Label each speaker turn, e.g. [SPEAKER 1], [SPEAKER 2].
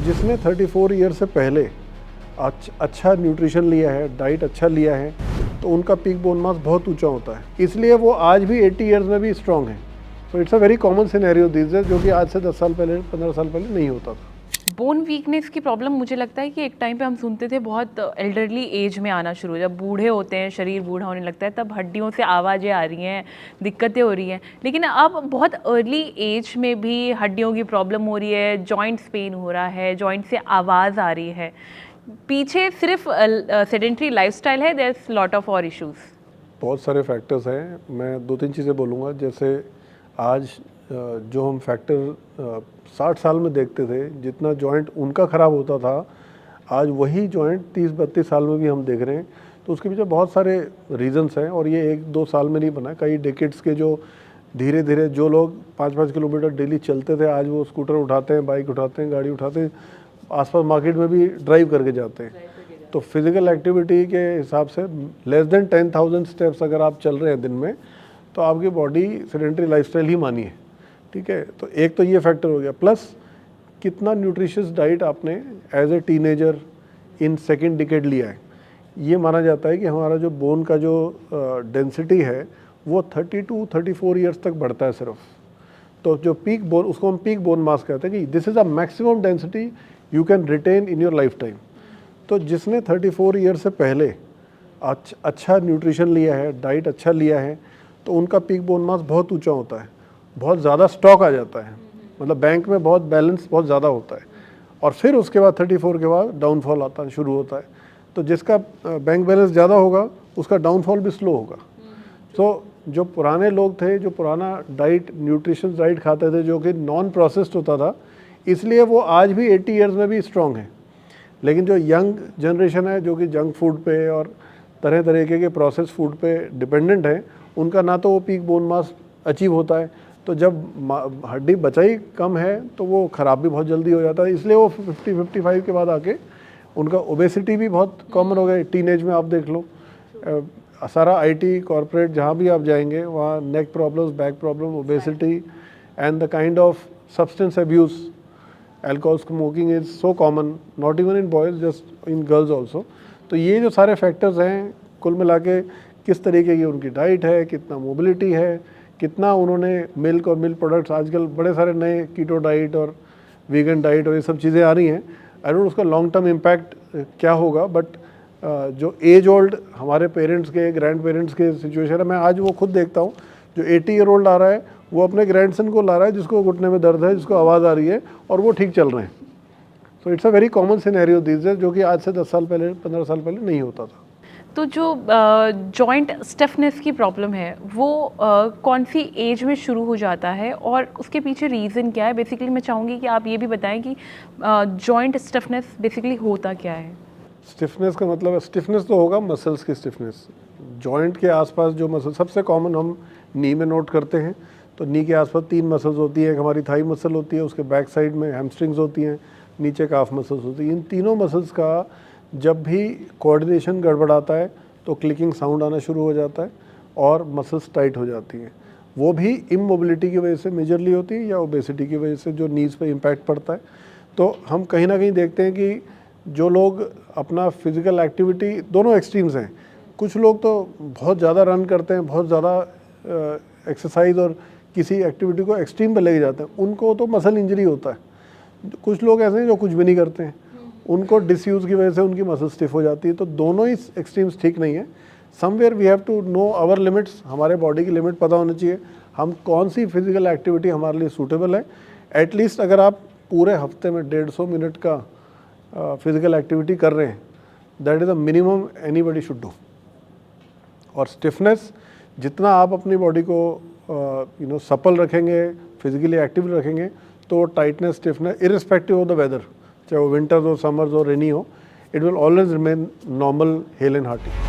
[SPEAKER 1] जिसने 34 ईयर से पहले अच्छा न्यूट्रिशन लिया है, डाइट अच्छा लिया है, तो उनका पीक बोन मास बहुत ऊंचा होता है, इसलिए वो आज भी 80 ईयर्स में भी स्ट्रांग है। So it's a very common scenario this days, जो कि आज से 10 साल पहले 15 साल पहले नहीं होता था।
[SPEAKER 2] बोन वीकनेस की प्रॉब्लम मुझे लगता है कि एक टाइम पे हम सुनते थे बहुत एल्डरली एज में आना शुरू, जब बूढ़े होते हैं, शरीर बूढ़ा होने लगता है, तब हड्डियों से आवाज़ें आ रही हैं, दिक्कतें हो रही हैं। लेकिन अब बहुत अर्ली एज में भी हड्डियों की प्रॉब्लम हो रही है, जॉइंट्स पेन हो रहा है, जॉइंट से आवाज़ आ रही है। पीछे सिर्फ सेडेंट्री लाइफस्टाइल है, देयर इज लॉट ऑफ और इश्यूज।
[SPEAKER 1] बहुत सारे फैक्टर्स हैं, मैं 2-3 चीज़ें बोलूँगा। जैसे आज जो हम फैक्टर 60 साल में देखते थे, जितना जॉइंट उनका ख़राब होता था, आज वही जॉइंट 30-32 साल में भी हम देख रहे हैं। तो उसके पीछे बहुत सारे रीजंस हैं, और ये 1-2 साल में नहीं बना, कई डेकेड्स के जो धीरे धीरे जो लोग 5-5 किलोमीटर डेली चलते थे, आज वो स्कूटर उठाते हैं, बाइक उठाते हैं, गाड़ी उठाते हैं, आसपास मार्केट में भी ड्राइव करके जाते हैं। तो फिज़िकल एक्टिविटी के हिसाब से लेस देन 10,000 स्टेप्स अगर आप चल रहे हैं दिन में, तो आपकी बॉडी सेडेंटरी लाइफस्टाइल ही मानी है, ठीक है। तो एक तो ये फैक्टर हो गया, प्लस कितना न्यूट्रिशियस डाइट आपने as a teenager in second decade लिया है। ये माना जाता है कि हमारा जो बोन का जो डेंसिटी है वो 32-34 ईयर्स तक बढ़ता है सिर्फ। तो जो पीक बोन, उसको हम पीक बोन मास कहते हैं कि this is a maximum density you can retain in your lifetime. तो जिसने 34 ईयर से पहले अच्छा न्यूट्रिशन लिया है, डाइट अच्छा लिया है, तो उनका पीक बोन मास बहुत ऊंचा होता है, बहुत ज़्यादा स्टॉक आ जाता है, मतलब बैंक में बहुत बैलेंस बहुत ज़्यादा होता है। और फिर उसके बाद 34 के बाद डाउनफॉल आता शुरू होता है। तो जिसका बैंक बैलेंस ज़्यादा होगा उसका डाउनफॉल भी स्लो होगा। तो जो पुराने लोग थे, जो पुराना डाइट न्यूट्रिशन डाइट खाते थे, जो कि नॉन प्रोसेस्ड होता था, इसलिए वो आज भी 80 ईयर्स में भी स्ट्रांग है। लेकिन जो यंग जनरेशन है, जो कि जंक फूड पे और तरह तरीके के प्रोसेस फूड पे डिपेंडेंट है, उनका ना तो वो पीक बोन मास अचीव होता है। तो जब हड्डी बचाई कम है तो वो ख़राब भी बहुत जल्दी हो जाता है, इसलिए वो 50-55 के बाद आके उनका ओबेसिटी भी बहुत कॉमन हो गया। टीनेज में आप देख लो, सारा आईटी कॉर्पोरेट जहाँ भी आप जाएंगे, वहाँ neck problems, back problem, obesity and the kind of substance abuse, alcohol smoking is so common, not even in boys, just in girls also. तो ये जो सारे फैक्टर्स हैं, कुल मिला के किस तरीके की उनकी डाइट है, कितना मोबिलिटी है, कितना उन्होंने मिल्क और मिल्क प्रोडक्ट्स, आजकल बड़े सारे नए कीटो डाइट और वीगन डाइट और ये सब चीज़ें आ रही हैं। आई डोंट नो उसका लॉन्ग टर्म इम्पैक्ट क्या होगा, बट जो एज ओल्ड हमारे पेरेंट्स के, ग्रैंड पेरेंट्स के सिचुएशन है, मैं आज वो खुद देखता हूँ, जो 80 ईयर ओल्ड आ रहा है वो अपने ग्रैंडसन को ला रहा है जिसको घुटने में दर्द है, जिसको आवाज़ आ रही है, और वो ठीक चल रहे हैं। So it's a very common scenario this days, जो कि आज से 10 साल पहले 15 साल पहले नहीं होता था।
[SPEAKER 2] तो जो जॉइंट स्टिफनेस की प्रॉब्लम है वो कौन सी एज में शुरू हो जाता है और उसके पीछे रीज़न क्या है? बेसिकली मैं चाहूँगी कि आप ये भी बताएं कि जॉइंट स्टिफनेस बेसिकली होता क्या है?
[SPEAKER 1] स्टिफनेस का मतलब है, स्टिफनेस तो होगा मसल्स की स्टिफनेस, जॉइंट के आसपास जो मसल सबसे कॉमन हम नी में नोट करते हैं। तो नी के आसपास 3 मसल्स होती है, एक हमारी थाई मसल होती है, उसके बैक साइड में हैमस्ट्रिंग्स होती हैं, नीचे काफ मसल्स होती हैं। इन तीनों मसल्स का जब भी कोऑर्डिनेशन गड़बड़ाता है तो क्लिकिंग साउंड आना शुरू हो जाता है और मसल्स टाइट हो जाती हैं। वो भी इमोबिलिटी की वजह से मेजरली होती है, या ओबेसिटी की वजह से जो नीज पे इम्पैक्ट पड़ता है। तो हम कहीं ना कहीं देखते हैं कि जो लोग अपना फिजिकल एक्टिविटी, दोनों एक्सट्रीम्स हैं, कुछ लोग तो बहुत ज़्यादा रन करते हैं, बहुत ज़्यादा एक्सरसाइज और किसी एक्टिविटी को एक्सट्रीम पे लेके जाते हैं, उनको तो मसल इंजरी होता है। कुछ लोग ऐसे हैं जो कुछ भी नहीं करते हैं, उनको डिसयूज़ की वजह से उनकी मसल स्टिफ हो जाती है। तो दोनों ही एक्सट्रीम्स ठीक नहीं है। Somewhere we have to know our limits, हमारे बॉडी की लिमिट पता होनी चाहिए, हम कौन सी फिजिकल एक्टिविटी हमारे लिए सूटेबल है। एटलीस्ट अगर आप पूरे हफ्ते में 150 मिनट का फिजिकल एक्टिविटी कर रहे हैं, that is the minimum anybody should do. और स्टिफनेस, जितना आप अपनी बॉडी को सपल रखेंगे, फिजिकली एक्टिव रखेंगे, तो tightness, stiffness irrespective of the weather, चाहे वो विंटर्स हो, समर्स हो, रेनी हो, it will always remain normal, hale and hearty.